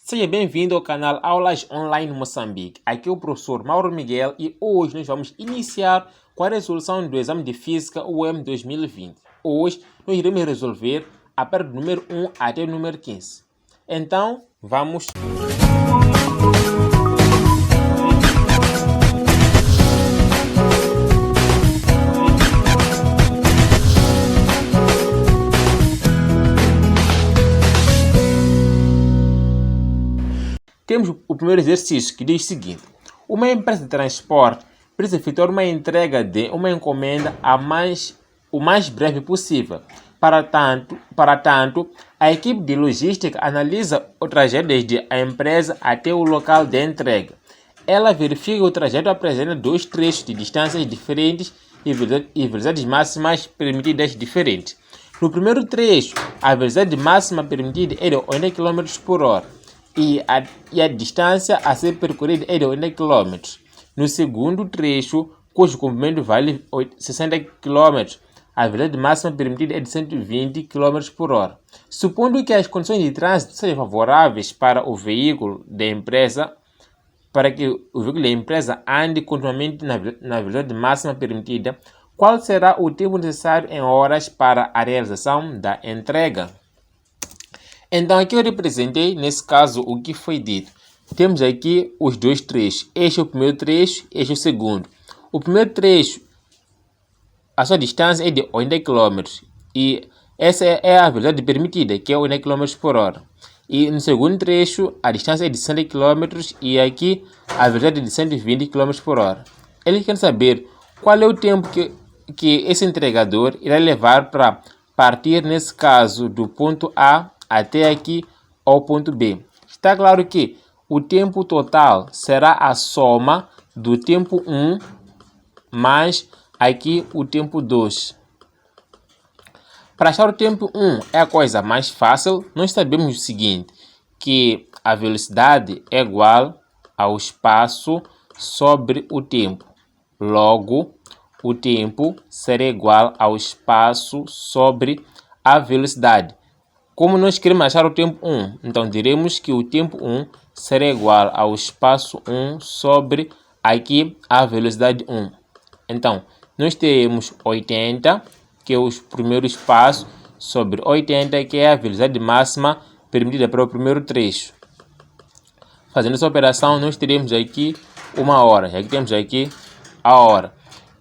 Seja bem-vindo ao canal Aulas Online Moçambique. Aqui é o professor Mauro Miguel e hoje nós vamos iniciar com a resolução do exame de Física UEM 2020. Hoje nós iremos resolver a pergunta número 1 até o número 15. Então, vamos... Temos o primeiro exercício que diz o seguinte: uma empresa de transporte precisa efetuar uma entrega de uma encomenda o mais breve possível. Para tanto, a equipe de logística analisa o trajeto desde a empresa até o local de entrega. Ela verifica que o trajeto apresenta dois trechos de distâncias diferentes e velocidades máximas permitidas diferentes. No primeiro trecho, a velocidade máxima permitida é de 80 km por hora. E a distância a ser percorrida é de 80 km. No segundo trecho, cujo comprimento vale 60 km, a velocidade máxima permitida é de 120 km por hora. Supondo que as condições de trânsito sejam favoráveis para o veículo da empresa, para que o veículo da empresa ande continuamente na velocidade máxima permitida, qual será o tempo necessário em horas para a realização da entrega? Então, aqui eu representei, nesse caso, o que foi dito. Temos aqui os dois trechos. Este é o primeiro trecho, este é o segundo. O primeiro trecho, a sua distância é de 80 km. E essa é a velocidade permitida, que é 80 km por hora. E no segundo trecho, a distância é de 100 km e aqui a velocidade é de 120 km por hora. Eles querem saber qual é o tempo que esse entregador irá levar para partir, nesse caso, do ponto A até aqui ao ponto B. Está claro que o tempo total será a soma do tempo 1 mais aqui o tempo 2. Para achar o tempo 1 é a coisa mais fácil. Nós sabemos o seguinte, que a velocidade é igual ao espaço sobre o tempo. Logo, o tempo será igual ao espaço sobre a velocidade. Como nós queremos achar o tempo 1, então diremos que o tempo 1 será igual ao espaço 1 sobre aqui a velocidade 1. Então, nós temos 80, que é o primeiro espaço, sobre 80, que é a velocidade máxima permitida para o primeiro trecho. Fazendo essa operação, nós teremos aqui uma hora. Aqui temos aqui a hora.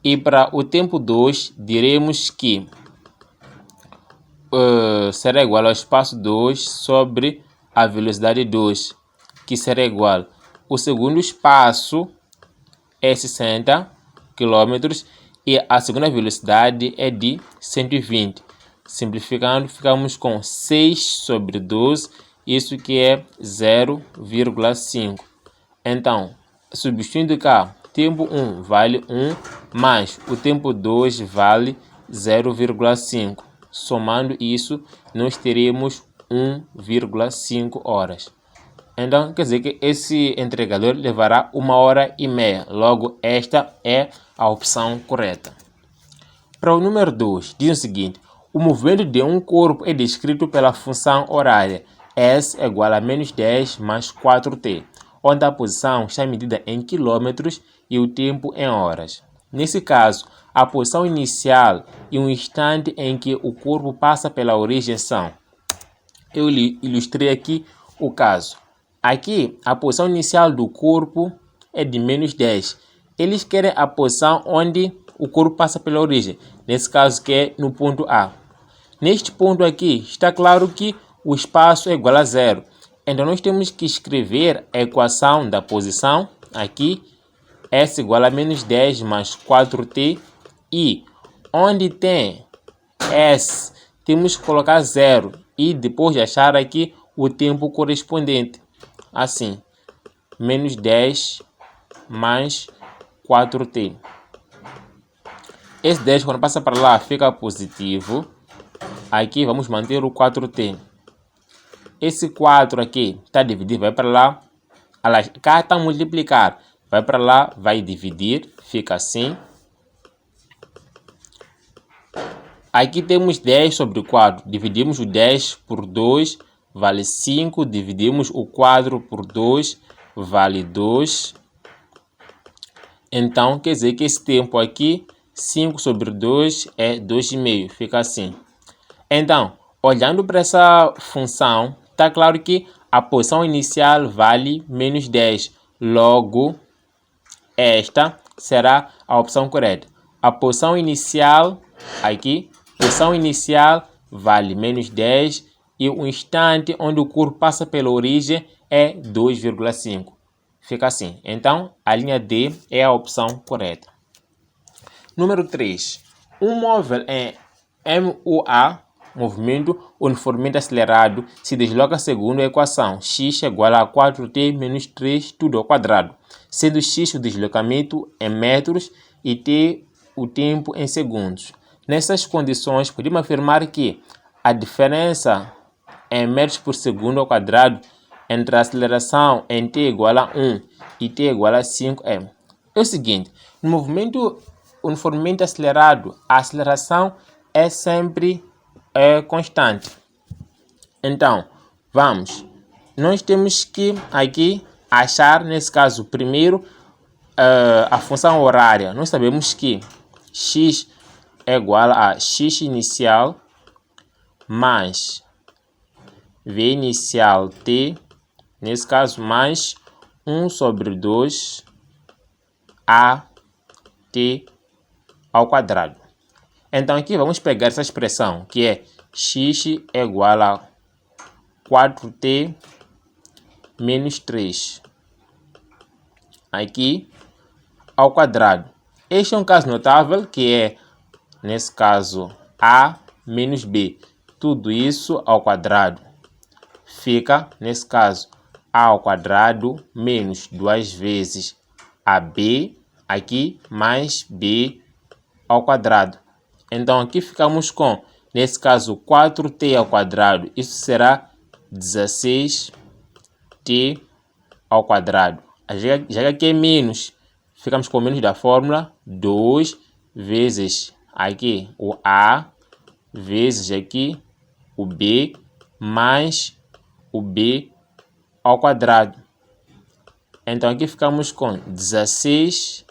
E para o tempo 2, diremos que será igual ao espaço 2 sobre a velocidade 2, que será igual. O segundo espaço é 60 km e a segunda velocidade é de 120. Simplificando, ficamos com 6 sobre 12, isso que é 0,5. Então, substituindo cá, tempo 1 vale 1, mais o tempo 2 vale 0,5. Somando isso, nós teremos 1,5 horas. Então, quer dizer que esse entregador levará 1h30. Logo, esta é a opção correta. Para o número 2, diz o seguinte: o movimento de um corpo é descrito pela função horária S igual a menos 10 mais 4t, onde a posição está medida em quilômetros e o tempo em horas. Nesse caso, a posição inicial e o instante em que o corpo passa pela origem são... Eu ilustrei aqui o caso. Aqui, a posição inicial do corpo é de menos 10. Eles querem a posição onde o corpo passa pela origem. Nesse caso, que é no ponto A. Neste ponto aqui, está claro que o espaço é igual a 0. Então, nós temos que escrever a equação da posição aqui. S igual a menos 10 mais 4t. E onde tem S, temos que colocar 0. E depois de achar aqui o tempo correspondente. Assim, menos 10 mais 4t. Esse 10, quando passa para lá, fica positivo. Aqui vamos manter o 4t. Esse 4 aqui está dividido, vai para lá. Aliás, cá está multiplicar. Vai para lá, vai dividir, fica assim. Aqui temos 10 sobre 4. Dividimos o 10 por 2, vale 5, dividimos o 4 por 2, vale 2. Então, quer dizer que esse tempo aqui, 5 sobre 2 é 2,5, fica assim. Então, olhando para essa função, está claro que a posição inicial vale menos 10. Logo, esta será a opção correta. A posição inicial, aqui, posição inicial vale menos 10 e o instante onde o corpo passa pela origem é 2,5. Fica assim. Então, a linha D é a opção correta. Número 3. Um móvel em MUA, movimento uniformemente acelerado, se desloca segundo a equação x igual a 4t menos 3 tudo ao quadrado, sendo x o deslocamento em metros e t o tempo em segundos. Nessas condições, podemos afirmar que a diferença em metros por segundo ao quadrado entre a aceleração em t igual a 1 e t igual a 5 é o seguinte: no movimento uniformemente acelerado, a aceleração é sempre constante. Então, nós temos que aqui achar, nesse caso, primeiro a função horária. Nós sabemos que x é igual a x inicial mais v inicial t, nesse caso, mais 1 sobre 2 a t ao quadrado. Então, aqui vamos pegar essa expressão, que é x é igual a 4t menos 3 aqui ao quadrado. Este é um caso notável, que é, nesse caso, a menos b. Tudo isso ao quadrado. Fica, nesse caso, a ao quadrado menos 2 vezes ab aqui mais b ao quadrado. Então, aqui ficamos com, nesse caso, 4t ao quadrado. Isso será 16t ao quadrado. Já que aqui é menos, ficamos com o menos da fórmula. 2 vezes aqui o a, vezes aqui o b, mais o b ao quadrado. Então, aqui ficamos com 16t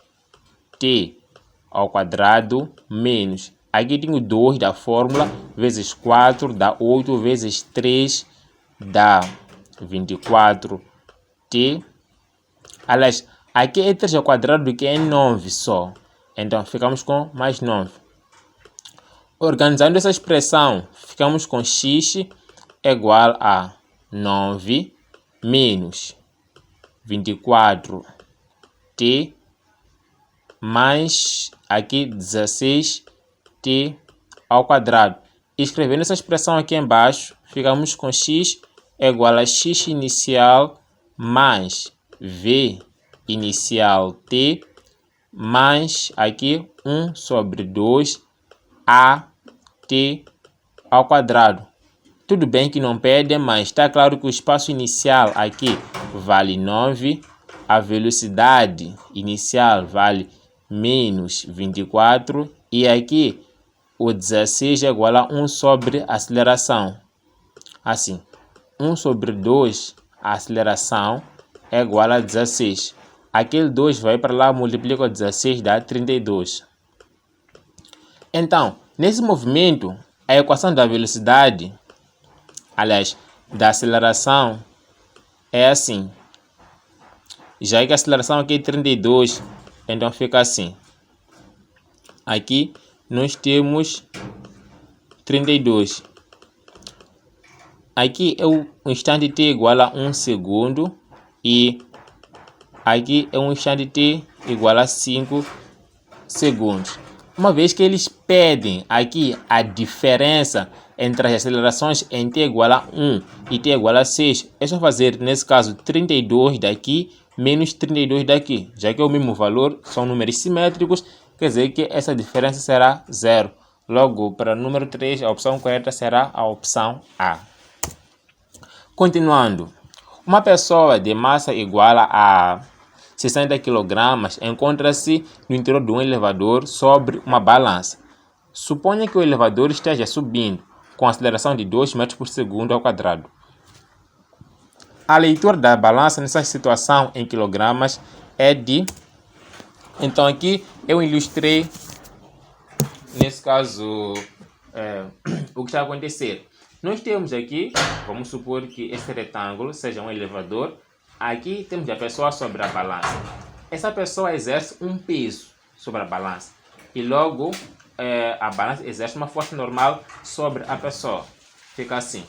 ao quadrado menos, aqui tenho 2 da fórmula, vezes 4 dá 8, vezes 3 dá 24t. Aliás, aqui é 3 ao quadrado, que é 9 só. Então, ficamos com mais 9. Organizando essa expressão, ficamos com x igual a 9 menos 24t mais aqui 16t ao quadrado. Escrevendo essa expressão aqui embaixo, ficamos com x igual a x inicial mais v inicial t mais aqui 1 sobre 2 a t ao quadrado. Tudo bem que não perde, mas está claro que o espaço inicial aqui vale 9, a velocidade inicial vale menos 24 e aqui o 16 é igual a 1 sobre a aceleração. Assim, 1 sobre 2, a aceleração é igual a 16. Aquele 2 vai para lá, multiplica com 16, dá 32. Então, nesse movimento, a equação da velocidade, aliás, da aceleração, é assim. Já que a aceleração aqui é 32, então fica assim. Aqui nós temos 32. Aqui é o instante t igual a 1 segundo e aqui é um instante t igual a 5 segundos. Uma vez que eles pedem aqui a diferença entre as acelerações em t igual a 1 e t igual a 6, é só fazer, nesse caso, 32 daqui menos 32 daqui. Já que é o mesmo valor, são números simétricos, quer dizer que essa diferença será 0. Logo, para o número 3, a opção correta será a opção A. Continuando, uma pessoa de massa igual a 60 kg encontra-se no interior de um elevador sobre uma balança. Suponha que o elevador esteja subindo com aceleração de 2 metros por segundo ao quadrado. a leitura da balança nessa situação em quilogramas é de... Então aqui eu ilustrei, nesse caso, o que está a acontecer. Nós temos aqui, vamos supor que esse retângulo seja um elevador. Aqui temos a pessoa sobre a balança. Essa pessoa exerce um peso sobre a balança. E logo a balança exerce uma força normal sobre a pessoa. Fica assim.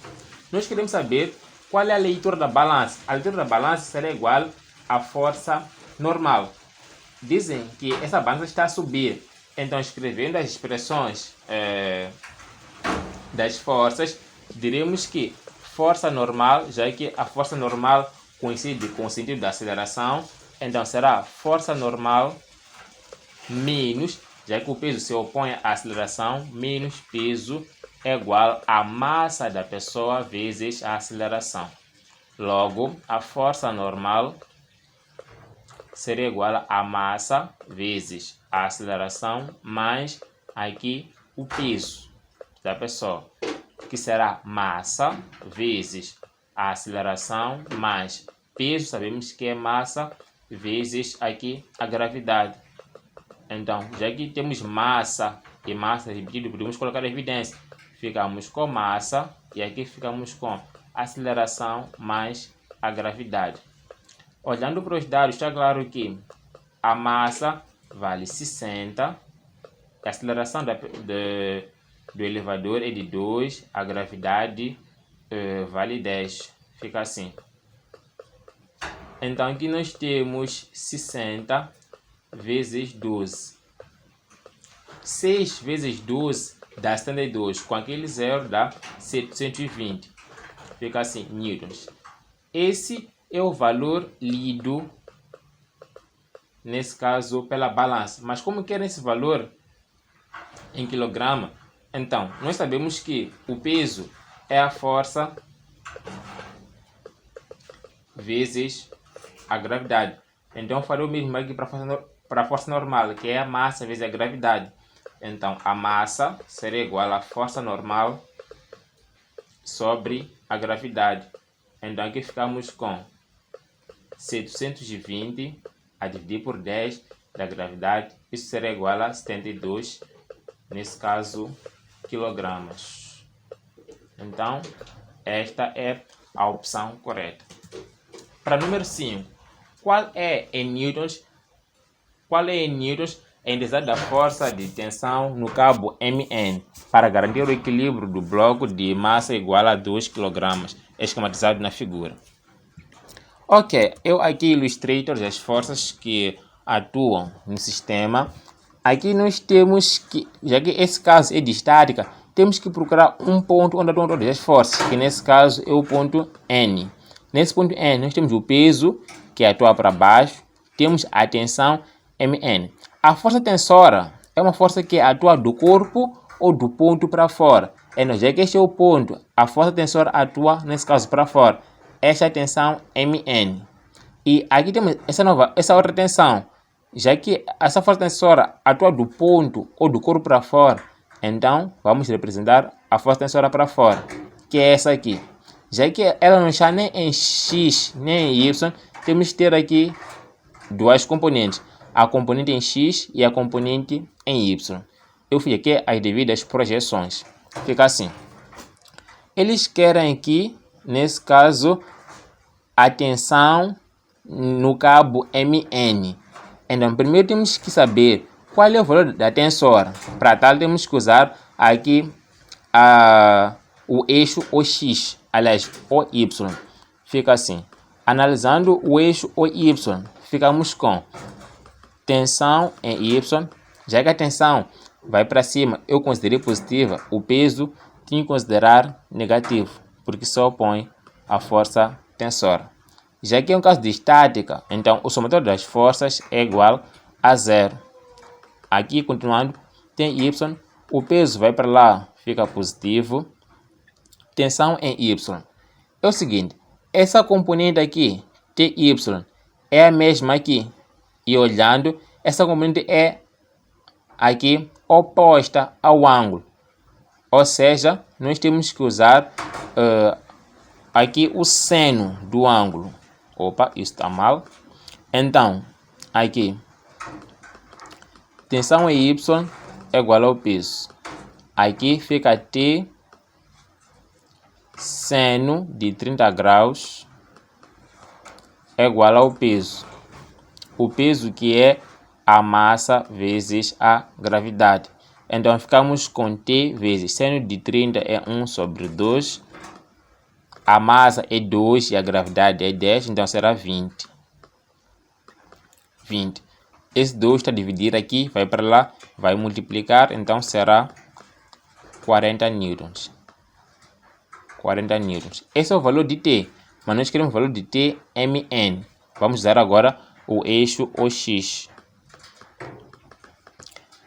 Nós queremos saber qual é a leitura da balança. A leitura da balança será igual à força normal. Dizem que essa balança está a subir. Então, escrevendo as expressões das forças, diremos que força normal, já que a força normal coincide com o sentido da aceleração, então será força normal menos, já que o peso se opõe à aceleração, menos peso é igual à massa da pessoa vezes a aceleração. Logo, a força normal será igual a massa vezes a aceleração mais aqui o peso da pessoa, que será massa vezes a aceleração mais peso, sabemos que é massa vezes aqui a gravidade. Então, já que temos massa e massa repetido, podemos colocar a evidência. Ficamos com massa e aqui ficamos com aceleração mais a gravidade. Olhando para os dados, está claro que a massa vale 60, a aceleração do elevador é de 2, a gravidade vale 10. Fica assim. Então aqui nós temos 60 vezes 12. 6 vezes 12 dá 72. Com aquele zero dá 720. Fica assim, newtons. Esse é o valor lido, nesse caso, pela balança. Mas como que era esse valor em quilograma? Então, nós sabemos que o peso é a força vezes a gravidade. Então, farei o mesmo aqui para a força normal, que é a massa vezes a gravidade. Então, a massa será igual à força normal sobre a gravidade. Então, aqui ficamos com 720 a dividir por 10 da gravidade. Isso será igual a 72, nesse caso, quilogramas. Então, esta é a opção correta. Para número 5, qual é em newtons a intensidade da força de tensão no cabo MN para garantir o equilíbrio do bloco de massa igual a 2 kg, esquematizado na figura? Ok, eu aqui ilustrei todas as forças que atuam no sistema. Aqui nós temos que, já que esse caso é de estática, temos que procurar um ponto onde atuam todas as forças, que nesse caso é o ponto N. Nesse ponto N nós temos o peso, que atua para baixo, temos a tensão Mn. A força tensora é uma força que atua do corpo ou do ponto para fora. Já que este é o ponto, a força tensora atua, nesse caso, para fora. Esta é a tensão Mn. E aqui temos essa outra tensão. Já que essa força tensora atua do ponto ou do corpo para fora, então vamos representar a força tensora para fora, que é essa aqui. Já que ela não está nem em X nem em Y, temos que ter aqui duas componentes, a componente em X e a componente em Y. Eu fiz aqui as devidas projeções. Fica assim. Eles querem aqui, nesse caso, a tensão no cabo MN. Então, primeiro temos que saber qual é o valor da tensora. Para tal, temos que usar aqui o eixo OX, aliás, OY. Fica assim. Analisando o eixo OY, ficamos com tensão em Y. Já que a tensão vai para cima, eu considerei positiva, o peso tinha que considerar negativo, porque se opõe à força tensora. Já que é um caso de estática, então o somatório das forças é igual a zero. Aqui, continuando, tem Y, o peso vai para lá, fica positivo. Tensão em Y. É o seguinte, essa componente aqui, TY, é a mesma aqui. E olhando, essa componente é aqui oposta ao ângulo. Ou seja, nós temos que usar aqui o seno do ângulo. Opa, isso está mal. Então, aqui, tensão em Y é igual ao peso. Aqui fica T seno de 30 graus é igual ao peso. O peso que é a massa vezes a gravidade. Então, ficamos com T vezes seno de 30 é 1 sobre 2. A massa é 2 e a gravidade é 10, então será 20. 20. Esse 2 está a dividir aqui, vai para lá, vai multiplicar, então será 40 newtons. 40 newtons. Esse é o valor de T, mas nós queremos o valor de T, Mn. Vamos usar agora o eixo OX.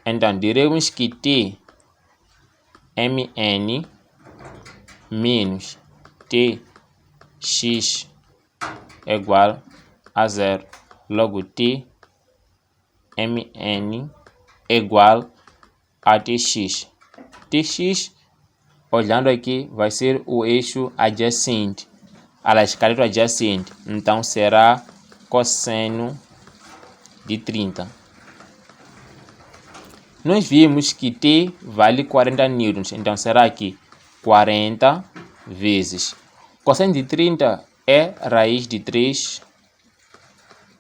Então, diremos que T, Mn, menos Tx é igual a 0. Logo, T, Mn é igual a Tx. Tx, olhando aqui, vai ser o eixo adjacente, a escala adjacente. Então, será cosseno de 30. Nós vimos que T vale 40 newtons, então será que 40 vezes cosseno de 30 é raiz de 3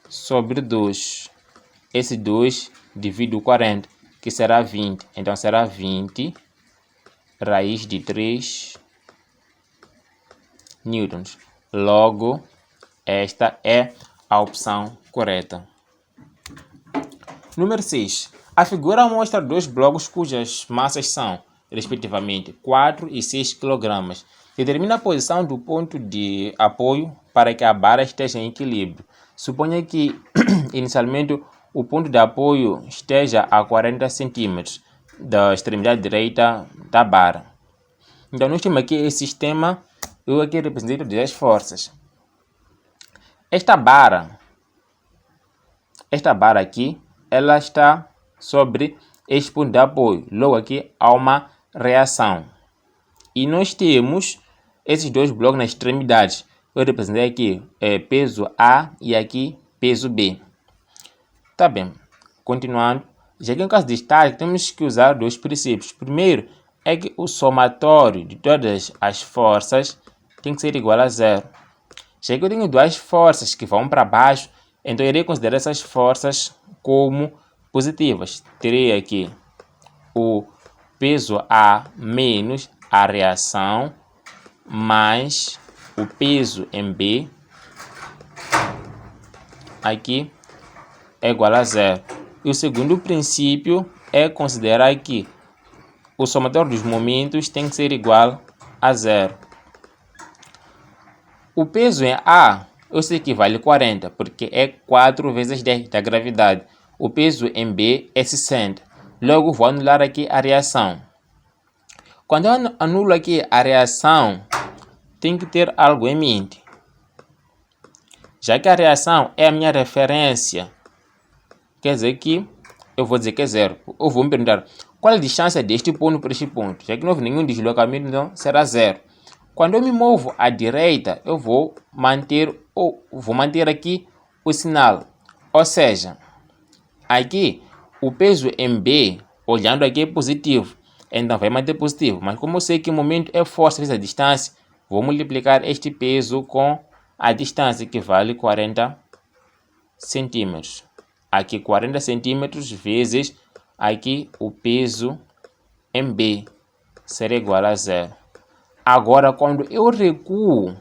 sobre 2. Esse 2 divide o 40, que será 20. Então será 20 raiz de 3 newtons. Logo, esta é a opção correta. Número 6. A figura mostra dois blocos cujas massas são, respectivamente, 4 e 6 kg. Determina a posição do ponto de apoio para que a barra esteja em equilíbrio. Suponha que, inicialmente, o ponto de apoio esteja a 40 cm da extremidade direita da barra. Então, nós temos aqui esse sistema, eu aqui representei as forças. Esta barra aqui, ela está sobre este ponto de apoio. Logo aqui há uma reação. E nós temos esses dois blocos nas extremidades. Eu representei aqui peso A e aqui peso B. Tá bem. Continuando. Já que em caso de estática, temos que usar dois princípios. Primeiro é que o somatório de todas as forças tem que ser igual a 0. Já que eu tenho duas forças que vão para baixo, então eu irei considerar essas forças como positivas. Terei aqui o peso A menos a reação mais o peso em B aqui é igual a 0. E o segundo princípio é considerar que o somatório dos momentos tem que ser igual a 0. O peso em A, eu sei que vale 40, porque é 4 vezes 10 da gravidade. O peso em B é 60. Logo, vou anular aqui a reação. Quando eu anulo aqui a reação, tem que ter algo em mente. Já que a reação é a minha referência, quer dizer que eu vou dizer que é 0. Eu vou me perguntar qual é a distância deste ponto para este ponto. Já que não houve nenhum deslocamento, então será 0. Quando eu me movo à direita, eu vou manter aqui o sinal. Ou seja, aqui o peso em B, olhando aqui, é positivo. Então vai manter positivo. Mas como eu sei que o momento é força vezes a distância, vou multiplicar este peso com a distância, que vale 40 centímetros. Aqui 40 centímetros vezes aqui o peso em B será igual a 0. Agora, quando eu recuo,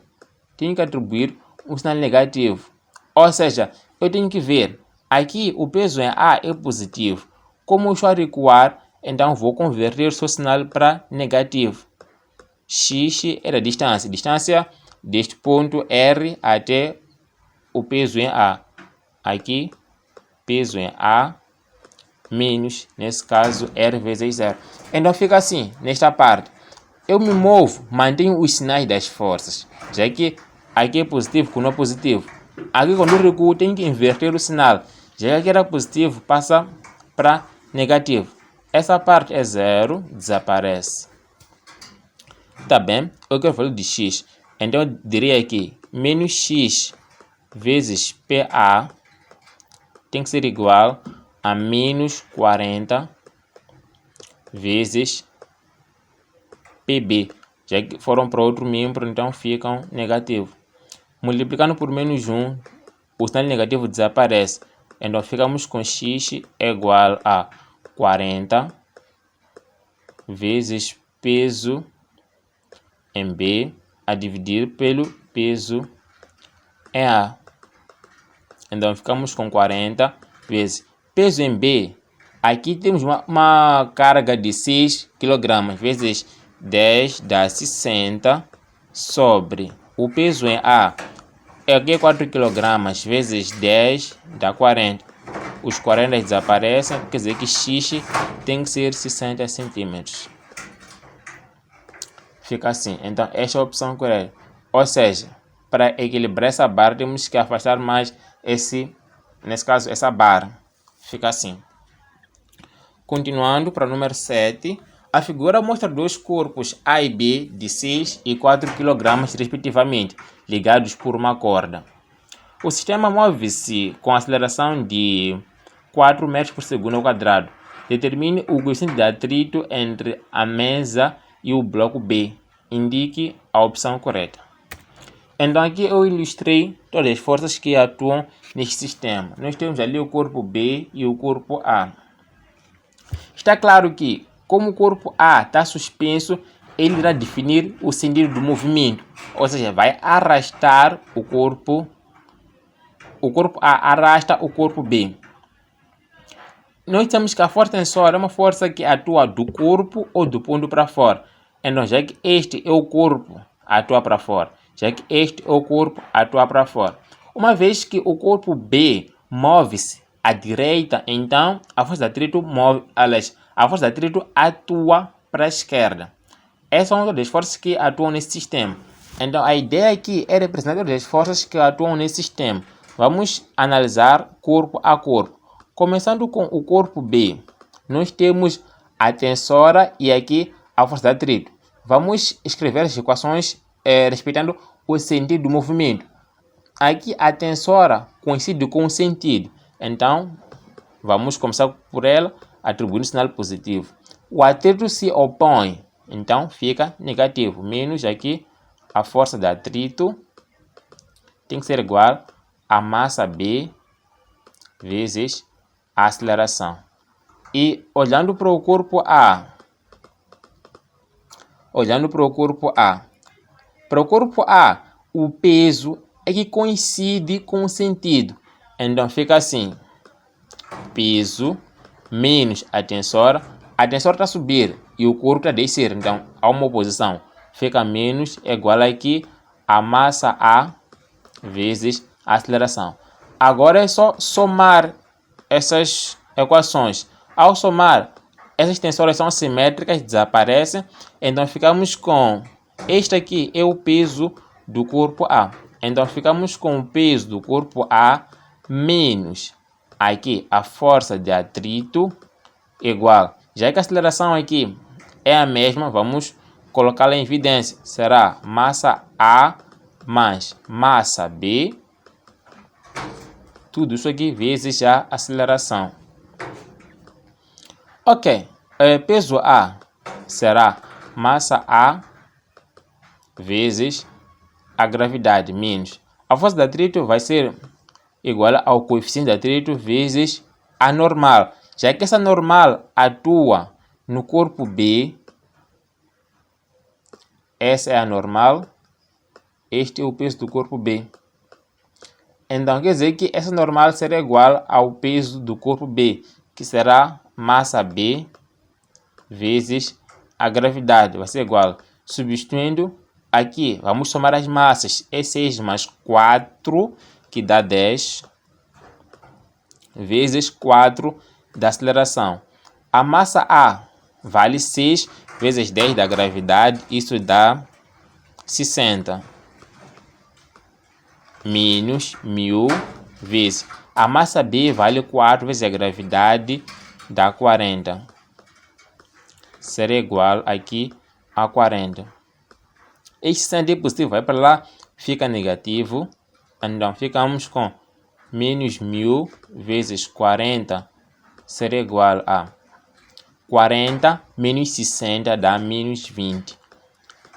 tenho que atribuir um sinal negativo. Ou seja, eu tenho que ver, aqui o peso em A é positivo. Como eu estou a recuar, então vou converter o seu sinal para negativo. X é a distância. Distância deste ponto R até o peso em A. Aqui, peso em A menos, nesse caso, R vezes 0. Então fica assim, nesta parte. Eu me movo, mantenho os sinais das forças. Já que aqui é positivo com não positivo. Aqui quando eu recuo, tenho que inverter o sinal. Já que aqui era positivo, passa para negativo. Essa parte é 0, desaparece. Tá bem? Eu quero falar de x. Então, eu diria que menos x vezes PA tem que ser igual a menos 40 vezes PB. Já que foram para outro membro, então ficam negativo. Multiplicando por menos 1, o sinal negativo desaparece. Então ficamos com x igual a 40 vezes peso em B a dividir pelo peso em A. Então ficamos com 40 vezes peso em B. Aqui temos uma carga de 6 kg vezes 10 dá 60 sobre o peso em A. Aqui é 4 kg vezes 10 dá 40. Os 40 desaparecem, quer dizer que x tem que ser 60 centímetros. Fica assim. Então, esta é a opção correta. Ou seja, para equilibrar essa barra, temos que afastar mais nesse caso, essa barra. Fica assim. Continuando para o número 7. A figura mostra dois corpos A e B de 6 e 4 kg, respectivamente, ligados por uma corda. O sistema move-se com aceleração de 4 metros por segundo ao quadrado. Determine o coeficiente de atrito entre a mesa e o bloco B. Indique a opção correta. Então aqui eu ilustrei todas as forças que atuam neste sistema. Nós temos ali o corpo B e o corpo A. Está claro que, como o corpo A está suspenso, ele irá definir o sentido do movimento. Ou seja, vai arrastar o corpo A arrasta o corpo B. Nós temos que a força tensora é uma força que atua do corpo ou do ponto para fora. Então, já que este é o corpo, atua para fora. Já que este é o corpo, atua para fora. Uma vez que o corpo B move-se à direita, então a força de atrito atua para a esquerda. Essas são todas as forças que atuam nesse sistema. Então, a ideia aqui é representar todas as forças que atuam nesse sistema. Vamos analisar corpo a corpo. Começando com o corpo B, nós temos a tensora e aqui a força de atrito. Vamos escrever as equações respeitando o sentido do movimento. Aqui a tensora coincide com o sentido. Então, vamos começar por ela, atribuindo sinal positivo. O atrito se opõe, então fica negativo. Menos aqui a força de atrito tem que ser igual a massa B vezes a aceleração. E olhando para o corpo A, para o corpo A, o peso é que coincide com o sentido. Então fica assim, peso menos a tensora está a subir e o corpo está a descer, então há uma oposição. Fica menos igual aqui a massa A vezes a aceleração. Agora é só somar essas equações. Ao somar, essas tensoras são simétricas, desaparecem. Então ficamos com, este aqui é o peso do corpo A. Então ficamos com o peso do corpo A menos aqui a força de atrito igual. Já que a aceleração aqui é a mesma, vamos colocá-la em evidência. Será massa A mais massa B. Tudo isso aqui vezes a aceleração. Ok, peso A será massa A vezes a gravidade menos. A força de atrito vai ser igual ao coeficiente de atrito vezes a normal. Já que essa normal atua no corpo B, essa é a normal, este é o peso do corpo B. Então quer dizer que essa normal será igual ao peso do corpo B, que será massa B vezes a gravidade. Vai ser igual, substituindo aqui, vamos somar as massas. É 6 mais 4, que dá 10, vezes 4 da aceleração. A massa A vale 6 vezes 10 da gravidade, isso dá 60. Menos 1000 vezes. A massa B vale 4 vezes a gravidade, dá 40. Será igual aqui a 40. Este 60 positivo vai para lá, fica negativo. Então, ficamos com menos 1000 vezes 40 será igual a 40 menos 60 dá menos 20.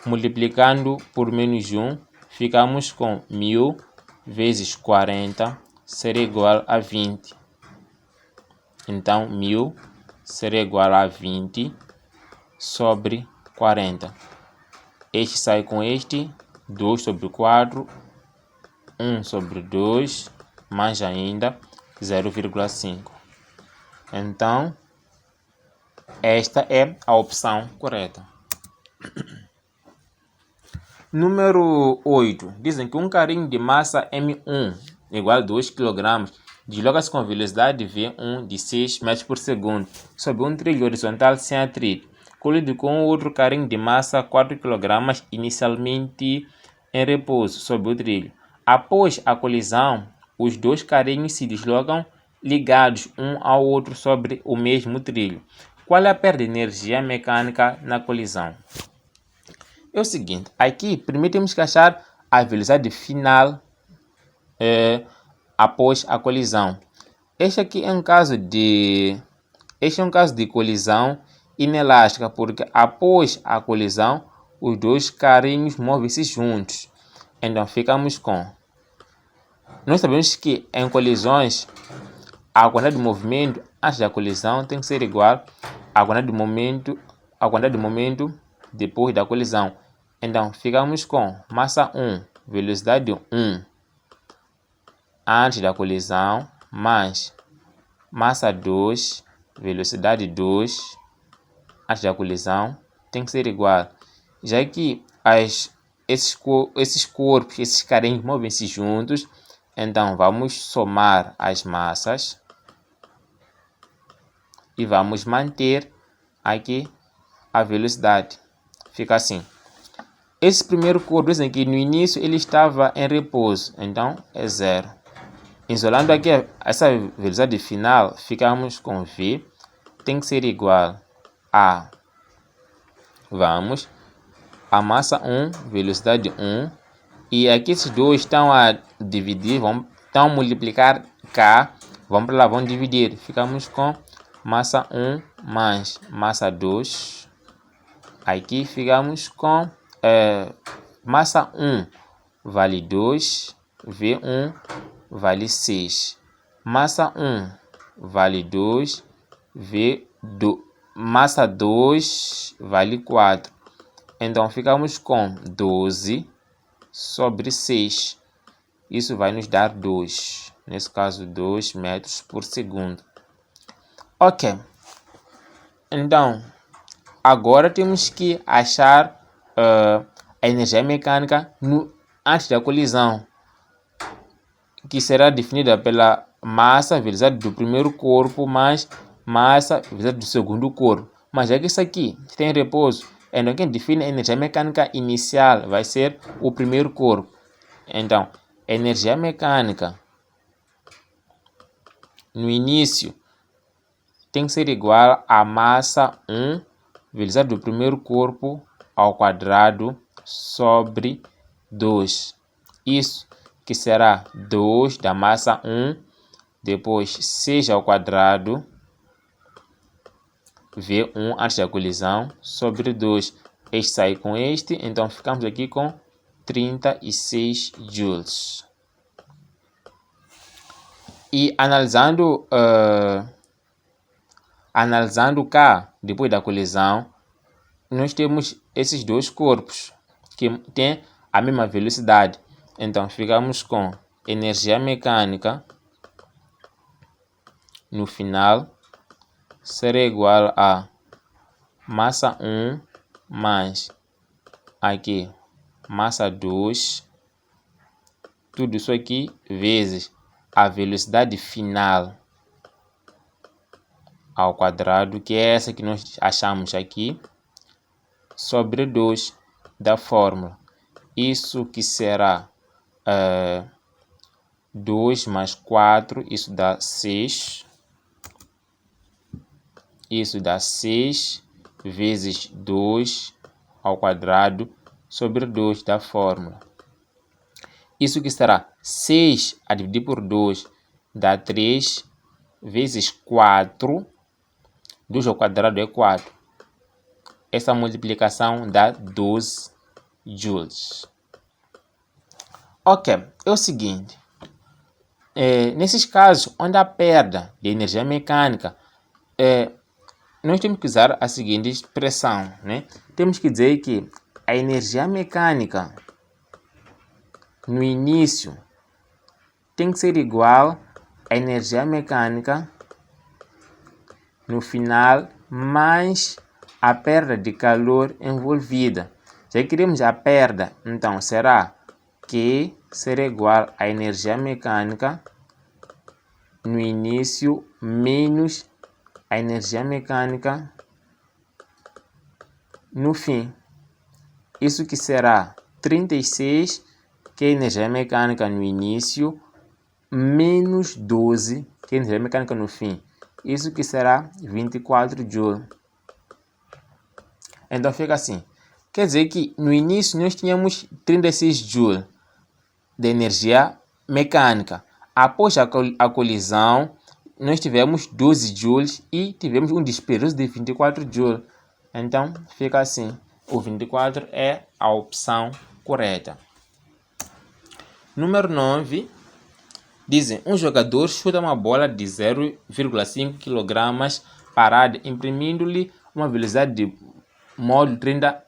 Multiplicando por menos 1, ficamos com 1000 vezes 40 será igual a 20. Então, 1000 será igual a 20 sobre 40. Este sai com este, 2 sobre 4, 1 sobre 2, mais ainda 0,5. Então, esta é a opção correta. Número 8. Dizem que um carrinho de massa M1 igual a 2 kg desloca-se com velocidade V1 de 6 metros por segundo sobre um trilho horizontal sem atrito, colide com outro carrinho de massa 4 kg inicialmente em repouso sobre o trilho. Após a colisão, os dois carrinhos se deslocam ligados um ao outro sobre o mesmo trilho. Qual é a perda de energia mecânica na colisão? É o seguinte, aqui primeiro temos que achar a velocidade final após a colisão. Este é um caso de colisão inelástica, porque após a colisão os dois carrinhos movem-se juntos. Então ficamos com... Nós sabemos que em colisões a quantidade de movimento antes da colisão tem que ser igual à quantidade de momento depois da colisão. Então ficamos com massa 1, velocidade 1 antes da colisão, mais massa 2, velocidade 2 antes da colisão, tem que ser igual. Já que esses corpos, esses carrinhos movem-se juntos, então vamos somar as massas e vamos manter aqui a velocidade. Fica assim. Esse primeiro corpo, dizem que no início ele estava em repouso, então é 0. Isolando aqui essa velocidade final, ficamos com V, tem que ser igual a, a massa 1, velocidade 1, e aqui esses dois estão a dividir, estão a multiplicar K, vamos para lá, vamos dividir, ficamos com massa 1 mais massa 2, aqui ficamos com massa 1 vale 2, V1 vale 6. Massa 1 vale 2, massa 2 vale 4. Então ficamos com 12 sobre 6. Isso vai nos dar 2. Nesse caso, 2 metros por segundo. Ok. Então, agora temos que achar a energia mecânica antes da colisão, que será definida pela massa, velocidade do primeiro corpo, mais massa, velocidade do segundo corpo. Mas já que isso aqui tem repouso, então quem define a energia mecânica inicial vai ser o primeiro corpo. Então, energia mecânica no início tem que ser igual a massa 1, velocidade do primeiro corpo, ao quadrado sobre 2. Isso que será 2 da massa 1, depois 6 ao quadrado, V1 antes da colisão, sobre 2. Este sai com este, então ficamos aqui com 36 joules. E analisando K, depois da colisão, nós temos esses dois corpos que têm a mesma velocidade. Então, ficamos com energia mecânica no final será igual a massa 1 mais aqui massa 2, tudo isso aqui vezes a velocidade final ao quadrado, que é essa que nós achamos aqui, sobre 2 da fórmula. Isso que será 2 mais 4, isso dá 6. Isso dá 6 vezes 2 ao quadrado sobre 2 da fórmula. Isso que será 6 a dividir por 2 dá 3 vezes 4. 2 ao quadrado é 4. Essa multiplicação dá 12 joules. Ok, é o seguinte. Nesses casos, onde há perda de energia mecânica, nós temos que usar a seguinte expressão, né? Temos que dizer que a energia mecânica no início tem que ser igual à energia mecânica no final mais a perda de calor envolvida. Já queremos a perda, então será Q será igual à energia mecânica no início menos a energia mecânica no fim. Isso que será 36, que é a energia mecânica no início, menos 12, que é a energia mecânica no fim. Isso que será 24 joules. Então fica assim. Quer dizer que no início nós tínhamos 36 joules de energia mecânica. Após a colisão, nós tivemos 12 joules e tivemos um desperdício de 24 joules. Então fica assim. O 24 é a opção correta. Número 9. Dizem, um jogador chuta uma bola de 0,5 kg parada, imprimindo-lhe uma velocidade de módulo 30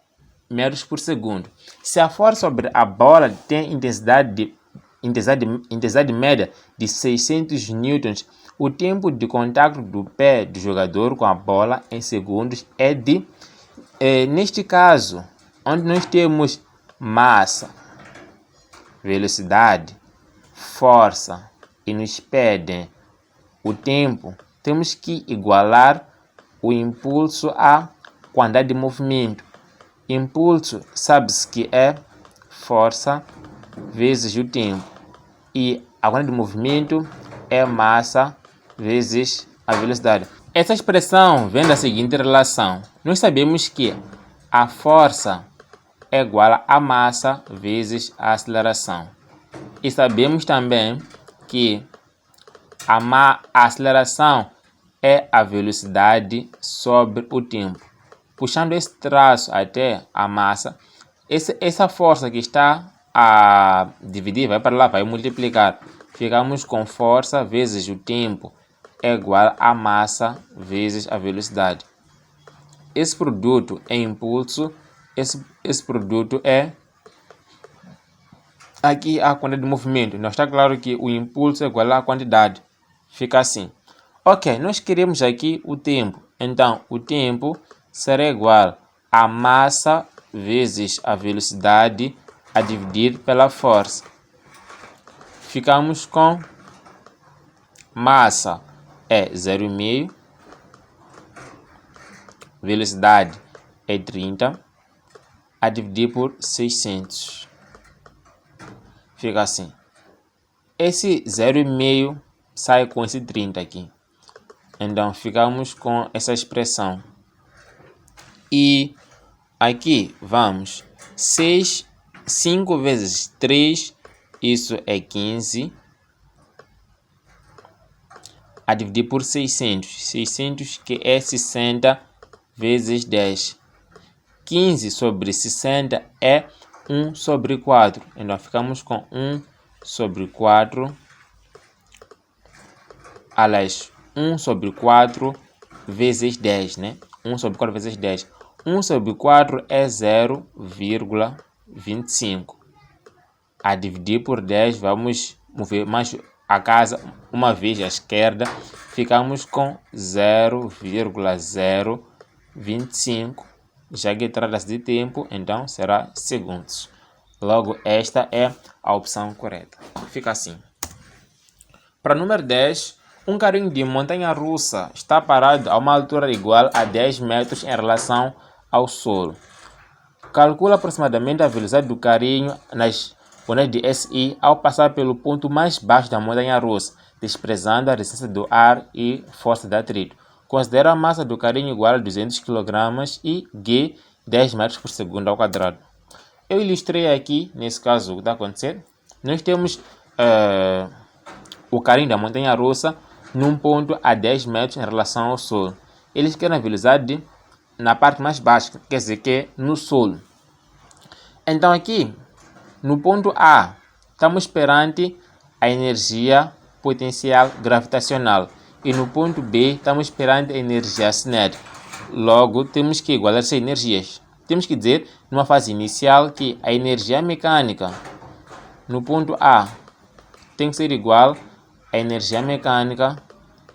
metros por segundo. Se a força sobre a bola tem intensidade média de 600 newtons, o tempo de contato do pé do jogador com a bola em segundos é de... neste caso, onde nós temos massa, velocidade, força e nos pedem o tempo, temos que igualar o impulso à quantidade de movimento. Impulso sabe-se que é força vezes o tempo e a quantidade de movimento é massa vezes a velocidade. Essa expressão vem da seguinte relação. Nós sabemos que a força é igual a massa vezes a aceleração. E sabemos também que a aceleração é a velocidade sobre o tempo. Puxando esse traço até a massa, essa força que está a dividir, vai para lá, vai multiplicar. Ficamos com força vezes o tempo é igual a massa vezes a velocidade. Esse produto é impulso, esse produto é aqui a quantidade de movimento. Não está claro que o impulso é igual à quantidade. Fica assim. Ok, nós queremos aqui o tempo. Então, o tempo será igual a massa vezes a velocidade a dividir pela força. Ficamos com massa é 0,5, velocidade é 30, a dividir por 600. Fica assim. Esse 0,5 sai com esse 30 aqui. Então, ficamos com essa expressão. E aqui, vamos. 5 vezes 3, isso é 15. A dividir por 600. 600 que é 60 vezes 10. 15 sobre 60 é 1 sobre 4. Então, ficamos com 1 sobre 4. Aliás, 1 sobre 4 vezes 10, né? 1 sobre 4 vezes 10. 1 sobre 4 é 0,25. A dividir por 10, vamos mover mais a casa uma vez à esquerda. Ficamos com 0,025. Já que trata-se de tempo, então será segundos. Logo, esta é a opção correta. Fica assim. Para número 10, um carrinho de montanha-russa está parado a uma altura igual a 10 metros em relação ao solo. Calcula aproximadamente a velocidade do carrinho nas unidades de SI ao passar pelo ponto mais baixo da montanha-russa, desprezando a resistência do ar e força de atrito. Considera a massa do carrinho igual a 200 kg e G 10 metros por segundo ao quadrado. eu ilustrei aqui, nesse caso, o que está acontecendo. Nós temos o carinho da montanha-russa num ponto a 10 metros em relação ao solo. Eles querem a velocidade na parte mais baixa, quer dizer que é no solo. Então aqui, no ponto A, estamos perante a energia potencial gravitacional. E no ponto B, estamos perante a energia cinética. Logo, temos que igualar essas energias. Temos que dizer, numa fase inicial, que a energia mecânica no ponto A tem que ser igual à energia mecânica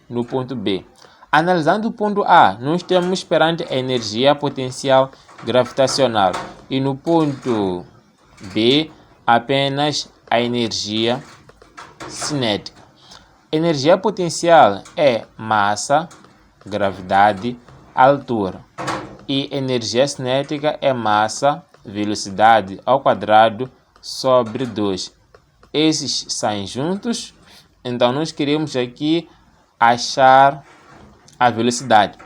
no ponto B. Analisando o ponto A, nós temos perante a energia potencial gravitacional. E no ponto B, apenas a energia cinética. Energia potencial é massa, gravidade, altura. E energia cinética é massa, velocidade ao quadrado sobre 2. Esses saem juntos, então nós queremos aqui achar a velocidade.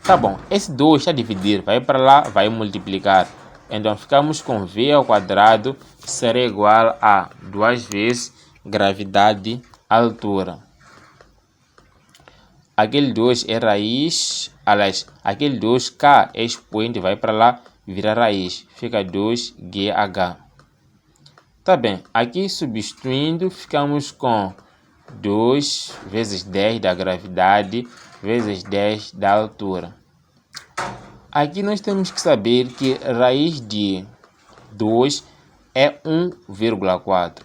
Tá bom, esse 2 está a dividir, vai para lá, vai multiplicar. Então ficamos com V ao quadrado, será igual a 2 vezes gravidade, altura. Aquele 2 é raiz, aliás, aquele 2K é expoente, vai para lá, vira raiz, fica 2GH. Tá bem, aqui substituindo, ficamos com 2 vezes 10 da gravidade, vezes 10 da altura. Aqui nós temos que saber que raiz de 2 é 1,4.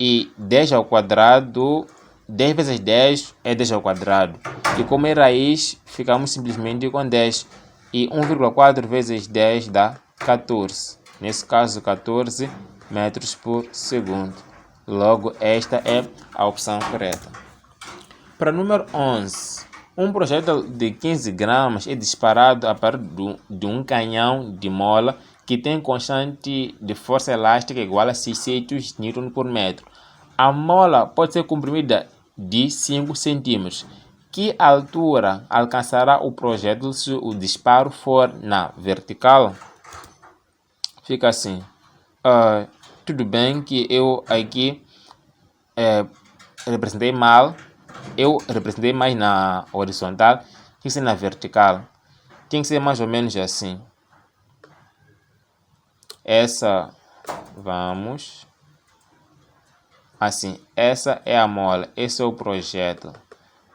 E 10 ao quadrado, 10 vezes 10 é 10 ao quadrado. E como é raiz, ficamos simplesmente com 10. E 1,4 vezes 10 dá 14. Nesse caso, 14 metros por segundo. Logo, esta é a opção correta. Para o número 11. Um projétil de 15 gramas é disparado a partir de um canhão de mola que tem constante de força elástica igual a 600 N por metro. A mola pode ser comprimida de 5 centímetros. Que altura alcançará o projétil se o disparo for na vertical? Fica assim. Tudo bem que eu aqui representei mal. Eu representei mais na horizontal. Tem que ser na vertical. Tem que ser mais ou menos assim. Essa, vamos. Assim, essa é a mola, esse é o projétil.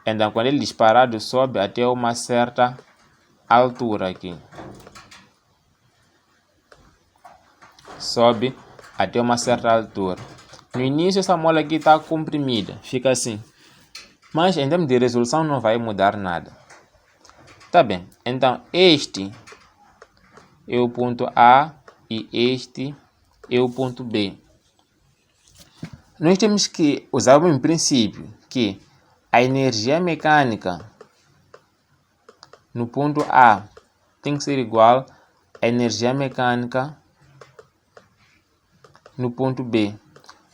Então, quando ele disparado, sobe até uma certa altura aqui. Sobe até uma certa altura. No início, essa mola aqui está comprimida, fica assim. Mas, em termos de resolução, não vai mudar nada. Tá bem, então, este é o ponto A e este é o ponto B. Nós temos que usar o mesmo princípio, que a energia mecânica no ponto A tem que ser igual à energia mecânica no ponto B.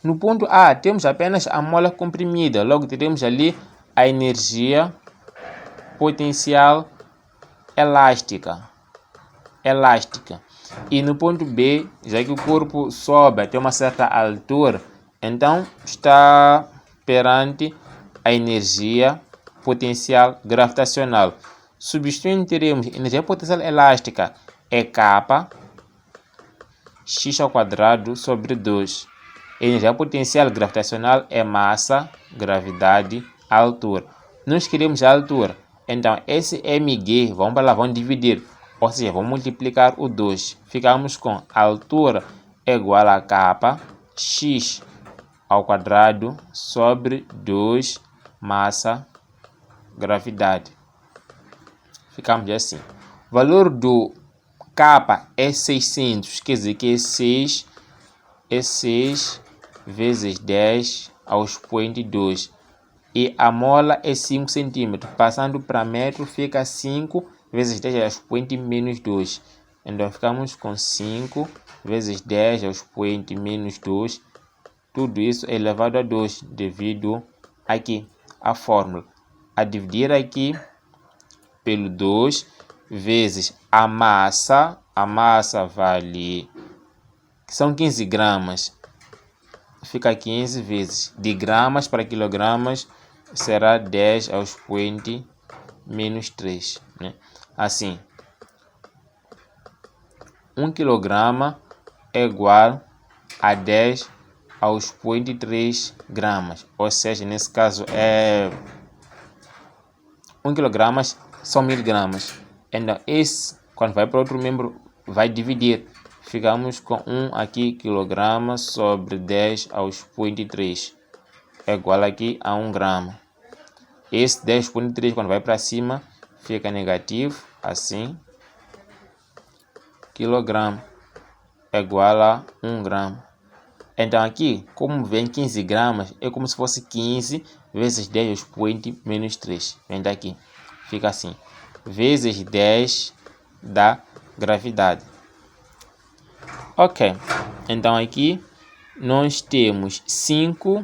No ponto A temos apenas a mola comprimida, logo teremos ali a energia potencial elástica. E no ponto B, já que o corpo sobe até uma certa altura, então está perante a energia potencial gravitacional. Substituindo, teremos energia potencial elástica é K x ao quadrado sobre 2. Energia potencial gravitacional é massa, gravidade, altura. Nós queremos a altura, então esse mg vamos para lá, vamos dividir, ou seja, vamos multiplicar o 2. Ficamos com a altura é igual a K x ao quadrado sobre 2 massa, gravidade. Ficamos assim. O valor do K é 600, quer dizer que é 6 vezes 10 ao expoente 2. E a mola é 5 centímetros. Passando para metro, fica 5 vezes 10 ao expoente menos 2. Então, ficamos com 5 vezes 10 ao expoente menos 2. Tudo isso é elevado a 2 devido aqui a fórmula. A dividir aqui pelo 2 vezes a massa vale que são 15 gramas. Fica 15 vezes de gramas para quilogramas, será 10 ao expoente menos 3. Né? Assim, 1 quilograma é igual a 10 ao expoente 3 gramas. Ou seja, nesse caso, 1 quilograma são 1000 gramas. Então, esse, quando vai para outro membro, vai dividir. Ficamos com 1 aqui, quilograma sobre 10 ao expoente 3. É igual aqui a 1 grama. Esse 10 expoente 3, quando vai para cima, fica negativo, assim. Quilograma é igual a 1 grama. Então aqui, como vem 15 gramas, é como se fosse 15 vezes 10 ao expoente menos 3. Vem daqui. Fica assim. Vezes 10 da gravidade. Ok. Então aqui nós temos 5.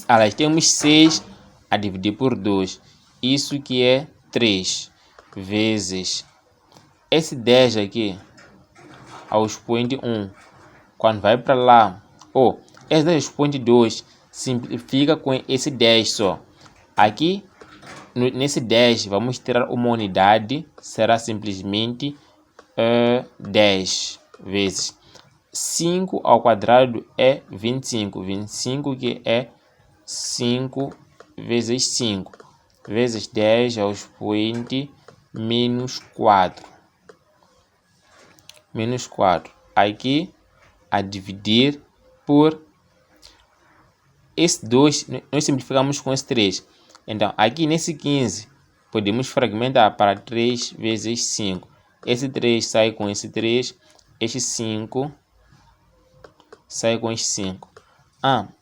Aliás, temos 6 a dividir por 2. Isso que é 3 vezes esse 10 aqui ao expoente 1. Quando vai para lá, esse 10 ao expoente 2 simplifica com esse 10 só. Aqui, nesse 10, vamos tirar uma unidade, será simplesmente 10 vezes 5 ao quadrado é 25. 25 que é 5 vezes 5 vezes 10 ao expoente menos 4. Menos 4. Aqui, a dividir por esse 2, nós simplificamos com esse 3. Então, aqui nesse 15, podemos fragmentar para 3 vezes 5. Esse 3 sai com esse 3, este 5 sai com este 5.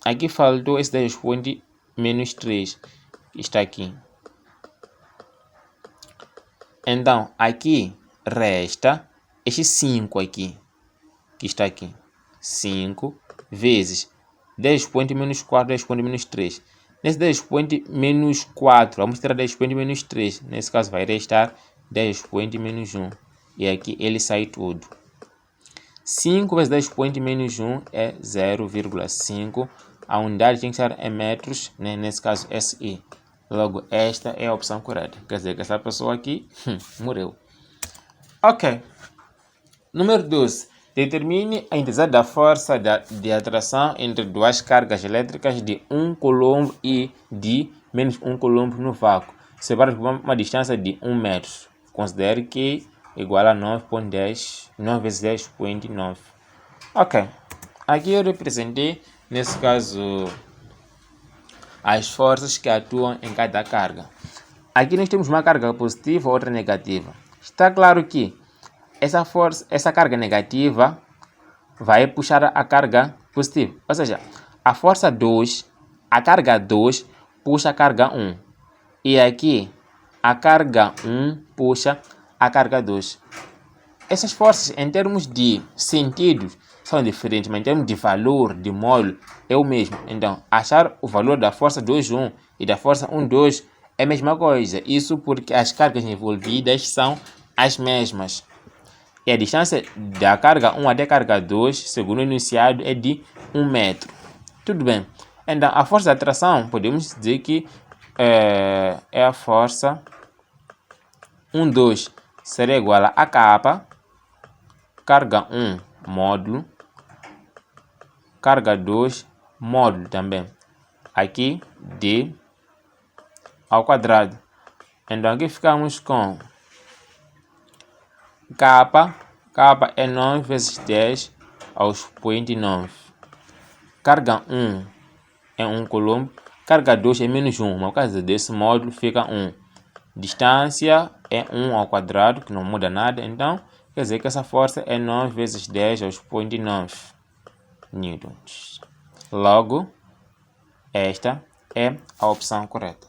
Aqui faltou esse 10 expoente menos 3, que está aqui. Então, aqui resta este 5 aqui, que está aqui. 5 vezes 10 expoente menos 4, 10 expoente menos 3. Nesse 10 expoente menos 4, vamos tirar 10 expoente menos 3. Nesse caso vai restar 10 expoente menos 1. E aqui ele sai tudo. 5 vezes 10 expoente menos 1 é 0,5. A unidade tem que estar em metros, né? Nesse caso SI. Logo, esta é a opção correta. Quer dizer que essa pessoa aqui morreu. Ok. Número 12. Determine a intensidade da força de atração entre duas cargas elétricas de 1 coulomb e de menos 1 coulomb no vácuo, separadas por uma distância de 1 metro. Considere que é igual a 9,10, 9 vezes 10,9. Ok. Aqui eu representei, nesse caso, as forças que atuam em cada carga. Aqui nós temos uma carga positiva e outra negativa. Está claro que essa carga negativa vai puxar a carga positiva. Ou seja, a força 2, a carga 2 puxa a carga 1. E aqui, a carga 1 puxa a carga 2. Essas forças, em termos de sentido, são diferentes, mas em termos de valor, de módulo, é o mesmo. Então, achar o valor da força 2,1 e da força 1,2 é a mesma coisa. Isso porque as cargas envolvidas são as mesmas. E a distância da carga 1 até a carga 2, segundo o enunciado, é de 1 metro. Tudo bem. Então, a força de atração, podemos dizer que é a força 1,2. Será igual a K, carga 1, módulo, carga 2, módulo também. Aqui, D ao quadrado. Então, aqui ficamos com K é 9 vezes 10 ao expoente 9. Carga 1 é 1 coulomb. Carga 2 é menos 1. No caso desse módulo fica 1. Distância é 1 ao quadrado, que não muda nada. Então, quer dizer que essa força é 9 vezes 10 ao expoente 9 newtons. Logo, esta é a opção correta.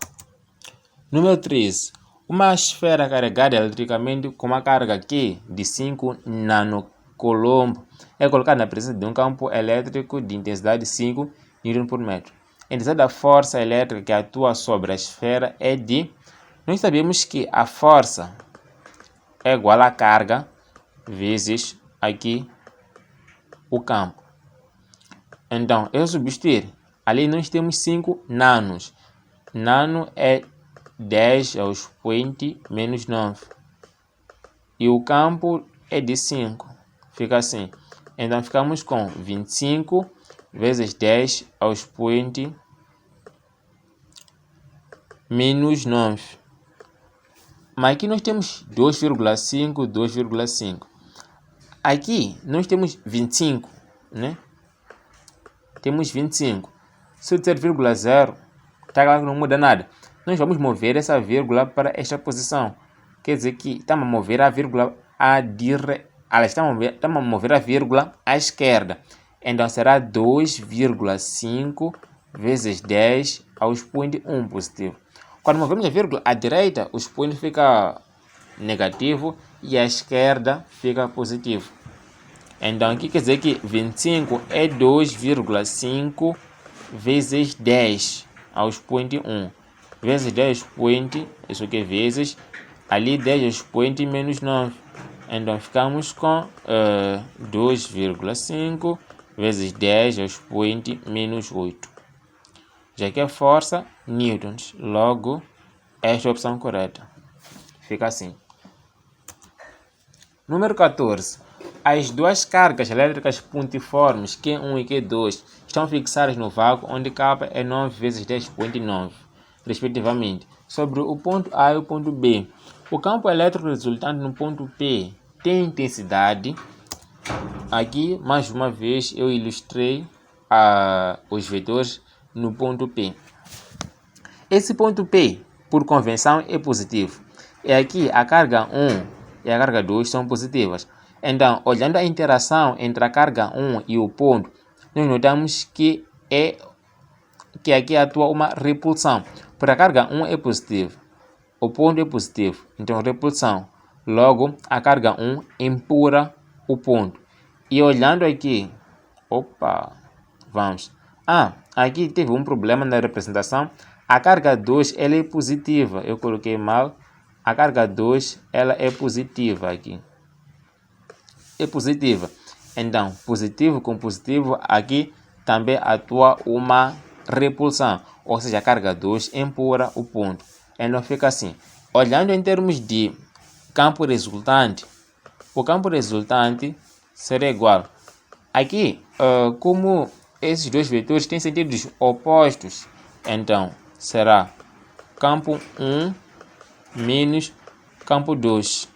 Número 13. Uma esfera carregada eletricamente com uma carga Q de 5 nanocoulomb é colocada na presença de um campo elétrico de intensidade 5 N por metro. A intensidade da força elétrica que atua sobre a esfera é de... Nós sabemos que a força é igual à carga vezes aqui o campo. Então, eu substituir. Ali nós temos 5 nanos. Nano é 10 ao expoente menos 9. E o campo é de 5. Fica assim. Então, ficamos com 25 vezes 10 ao expoente menos 9. Mas aqui nós temos 2,5, 2,5. Aqui nós temos 25, né? Temos 25. Se eu disser vírgula 0, tá claro que não muda nada. Nós vamos mover essa vírgula para esta posição. Quer dizer que estamos a mover a vírgula à direita. Estamos a mover a vírgula à esquerda. Então será 2,5 vezes 10 ao expoente 1 positivo. Quando movemos a vírgula à direita, o expoente fica negativo e à esquerda fica positivo. Então aqui quer dizer que 25 é 2,5 vezes 10 ao expoente 1. Vezes 10 ao expoente, isso aqui é vezes, ali 10 ao expoente menos 9. Então ficamos com 2,5 vezes 10 ao expoente menos 8. Já que é força, newtons. Logo, esta é a opção correta. Fica assim. Número 14. As duas cargas elétricas pontiformes Q1 e Q2 estão fixadas no vácuo onde K é 9 vezes 10,9, respectivamente, sobre o ponto A e o ponto B. O campo elétrico resultante no ponto P tem intensidade. Aqui, mais uma vez, eu ilustrei os vetores no ponto P. Esse ponto P, por convenção, é positivo. E aqui a carga 1 e a carga 2 são positivas. Então, olhando a interação entre a carga 1 e o ponto, nós notamos que aqui atua uma repulsão. Porque a carga 1 é positiva, o ponto é positivo, então repulsão. Logo, a carga 1 empurra o ponto. E olhando aqui, aqui teve um problema na representação. A carga 2 ela é positiva, eu coloquei mal. A carga 2 ela é positiva aqui. É positiva. Então, positivo com positivo, aqui também atua uma repulsão. Ou seja, a carga 2 empurra o ponto. Então fica assim. Olhando em termos de campo resultante, o campo resultante será igual. Aqui, como esses dois vetores têm sentidos opostos, então será campo 1 menos campo 2.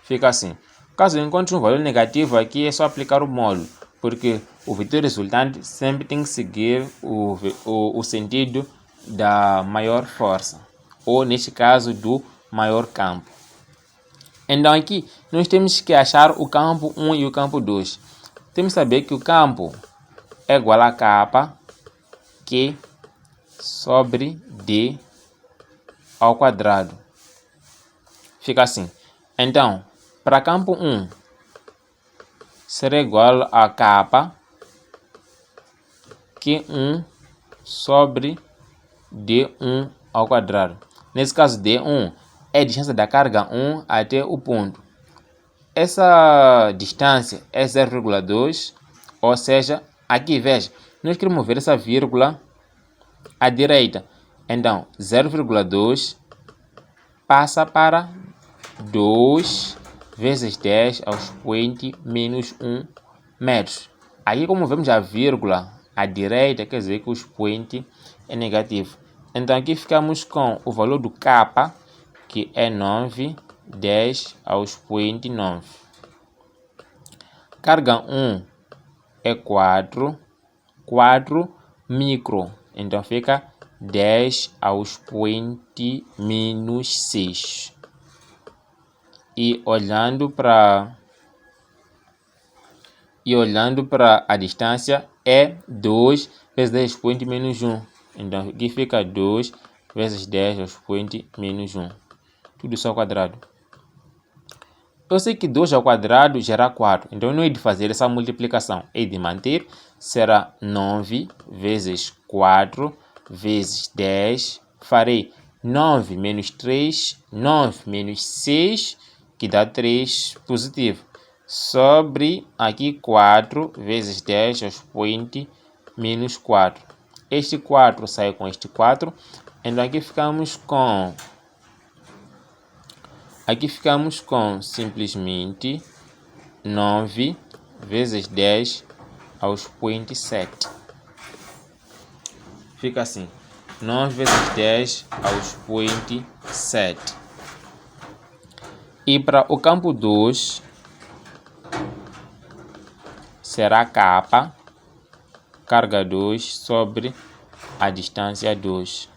Fica assim. Caso encontre um valor negativo aqui, é só aplicar o módulo, porque o vetor resultante sempre tem que seguir o sentido da maior força, ou neste caso do maior campo. Então aqui nós temos que achar o campo 1 e o campo 2. Temos que saber que o campo é igual a K Q sobre D ao quadrado. Fica assim. Então, para campo 1 será igual a K Q1 sobre D1 ao quadrado. Nesse caso, D1 é a distância da carga 1 até o ponto. Essa distância é 0,2, ou seja, aqui veja, nós queremos mover essa vírgula à direita. Então, 0,2 passa para 2 vezes 10 ao expoente menos 1 metros. Aqui, como vemos a vírgula à direita, quer dizer que o expoente é negativo. Então, aqui ficamos com o valor do K, que é 9, 10 ao expoente 9. Carga 1 é 4 micro. Então, fica 10 ao expoente menos 6. E olhando para a distância é 2 vezes 10 ao expoente menos 1. Então aqui fica 2 vezes 10 ao expoente menos 1. Tudo isso ao quadrado. Eu sei que 2 ao quadrado gera 4. Então não é de fazer essa multiplicação. É de manter. Será 9 vezes 4 vezes 10. Farei 9 menos 3. 9 menos 6. Que dá 3 positivo. sobre aqui 4 vezes 10 ao expoente menos 4. Este 4 sai com este 4, então aqui ficamos com simplesmente 9 vezes 10 ao expoente 7. Fica assim, 9 vezes 10 ao expoente 7. E para o campo 2, será K, carga 2, sobre a distância 2.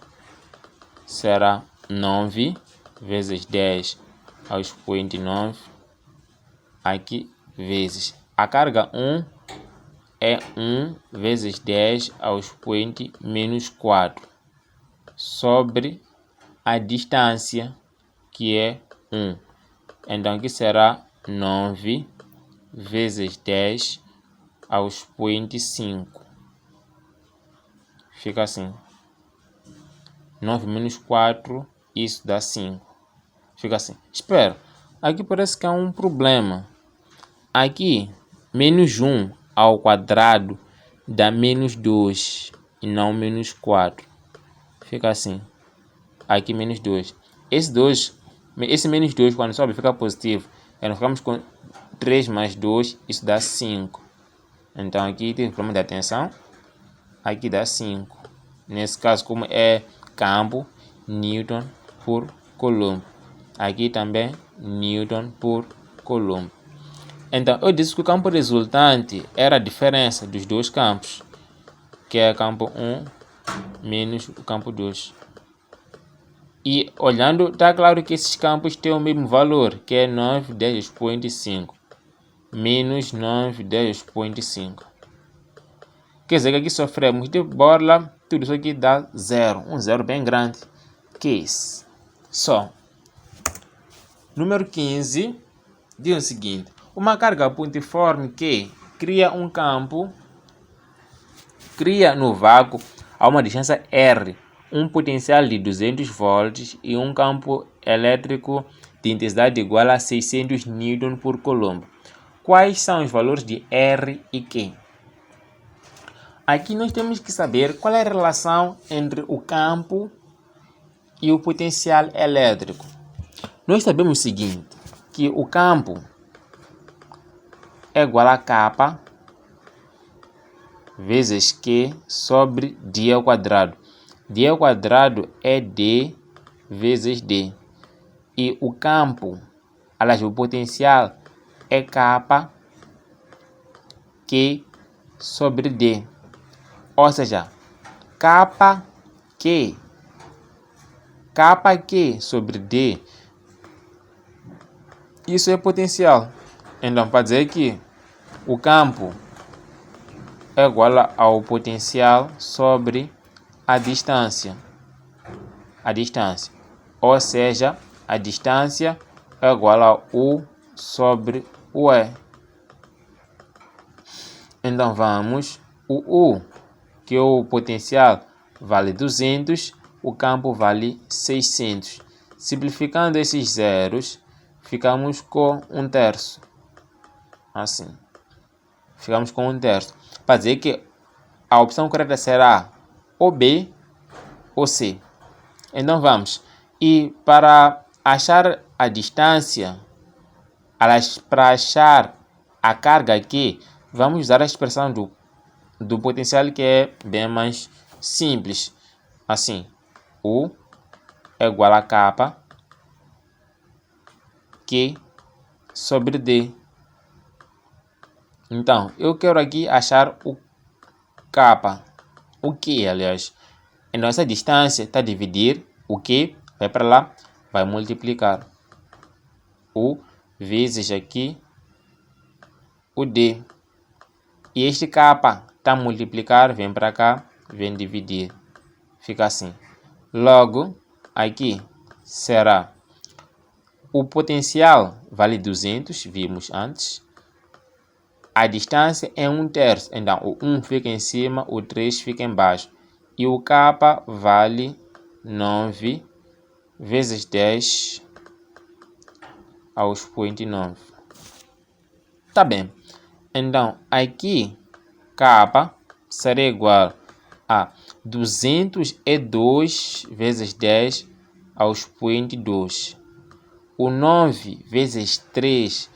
Será 9 vezes 10 ao expoente 9, aqui vezes a carga 1 é 1 vezes 10 ao expoente menos 4, sobre a distância, que é 1. Então aqui será 9 vezes 10 ao expoente 5. Fica assim. 9 menos 4, isso dá 5. Fica assim. Espera, aqui parece que há um problema. Aqui, menos 1 ao quadrado dá menos 2 e não menos 4. Fica assim. Aqui menos 2. Esse menos 2 quando sobe fica positivo. Então ficamos com 3 mais 2, isso dá 5. Então aqui tem problema de atenção. Aqui dá 5. Nesse caso, como é campo, Newton por Coulomb. Aqui também Newton por Coulomb. Então eu disse que o campo resultante era a diferença dos dois campos, que é campo 1 menos o campo 2. E olhando, está claro que esses campos têm o mesmo valor, que é 9 10 expoente 5 menos 9 10 expoente 5. Quer dizer que aqui sofremos de borla, tudo isso aqui dá 0, um 0 bem grande. Que isso? Só. Número 15 diz o seguinte: uma carga pontiforme que cria um campo, cria no vácuo a uma distância R, um potencial de 200 volts e um campo elétrico de intensidade igual a 600 Newton por Coulomb. Quais são os valores de R e Q? Aqui nós temos que saber qual é a relação entre o campo e o potencial elétrico. Nós sabemos o seguinte, que o campo é igual a K vezes Q sobre D ao quadrado. D ao quadrado é D vezes D. E o campo, aliás, o potencial é K Q sobre D. Ou seja, Kq sobre D, isso é potencial. Então, para dizer que o campo é igual ao potencial sobre a distância. Ou seja, a distância é igual a U sobre o E. Então, vamos, o U, que é o potencial, vale 200, o campo vale 600. Simplificando esses zeros, ficamos com 1/3. Assim. Ficamos com 1/3. Para dizer que a opção correta será ou B ou C. Então vamos. E para achar a distância, para achar a carga aqui, vamos usar a expressão do potencial, que é bem mais simples. Assim, U é igual a K Q sobre D. Então, eu quero aqui achar o K, o Q, aliás. Então, essa distância está a dividir o Q, vai para lá, vai multiplicar. U vezes aqui o D. E este K está a multiplicar, vem para cá, vem dividir. Fica assim. Logo, aqui será o potencial vale 200, vimos antes. A distância é 1/3, então o 1 fica em cima, o 3 fica embaixo. E o K vale 9 vezes 10 ao expoente 9. Tá bem. Então, aqui, K será igual a 202 vezes 10 ao expoente 2. O 9 vezes 3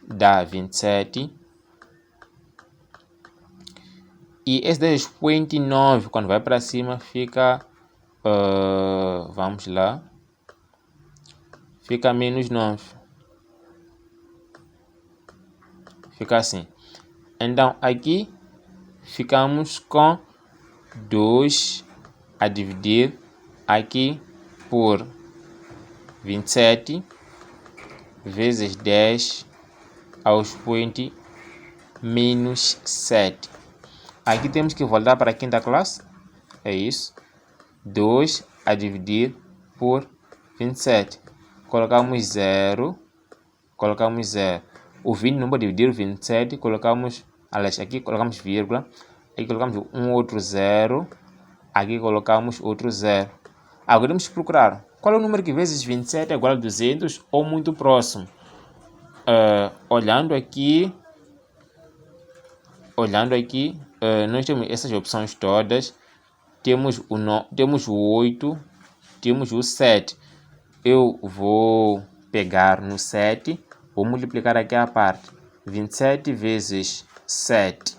dá 27. E esse 10 expoente 9, quando vai para cima, fica... vamos lá. Fica menos 9. Fica assim. Então, aqui ficamos com 2 a dividir aqui por 27 vezes 10 ao expoente menos 7. Aqui temos que voltar para a quinta classe. É isso. 2 a dividir por 27. Colocamos 0. Colocamos 0. O 20 não pode dividir o 27. Colocamos... Aliás, aqui colocamos vírgula. Aqui colocamos um outro 0. Aqui colocamos outro 0. Agora temos que procurar qual é o número que vezes 27 é igual a 200 ou muito próximo. Olhando aqui, nós temos essas opções todas. Temos o 8, temos o 7. Eu vou pegar no 7, vou multiplicar aqui a parte. 27 vezes 7.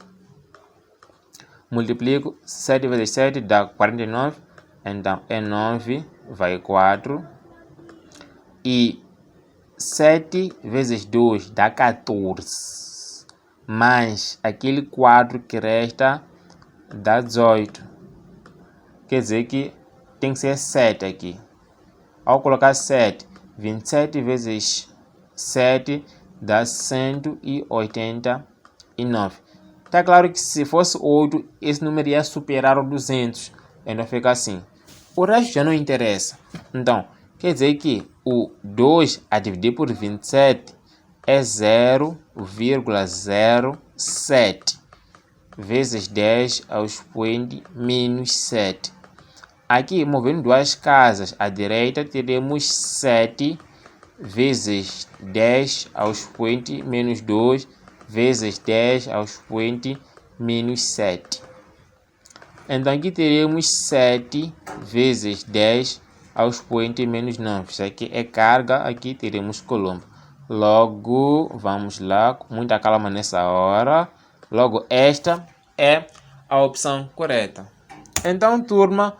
Multiplico 7 vezes 7 dá 49. Então, é 9, vai 4. E 7 vezes 2 dá 14. Mais aquele 4 que resta dá 18. Quer dizer que tem que ser 7 aqui. Ao colocar 7, 27 vezes 7 dá 189. Está claro que se fosse 8, esse número ia superar o 200. Então fica assim. O resto já não interessa. Então, quer dizer que o 2 a dividir por 27 é 0,07 vezes 10 ao expoente menos 7. Aqui, movendo duas casas à direita, teremos 7 vezes 10 ao expoente menos 2 vezes 10 ao expoente menos 7. Então, aqui teremos 7 vezes 10 ao expoente menos 9. Isso aqui é carga, aqui teremos colombo. Logo, vamos lá, com muita calma nessa hora. Logo, esta é a opção correta. Então, turma,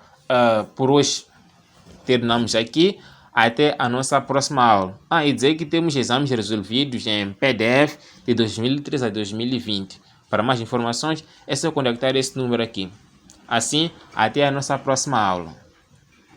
por hoje terminamos aqui. Até a nossa próxima aula. E dizer que temos exames resolvidos em PDF de 2013 a 2020. Para mais informações, é só contactar esse número aqui. Assim, até a nossa próxima aula.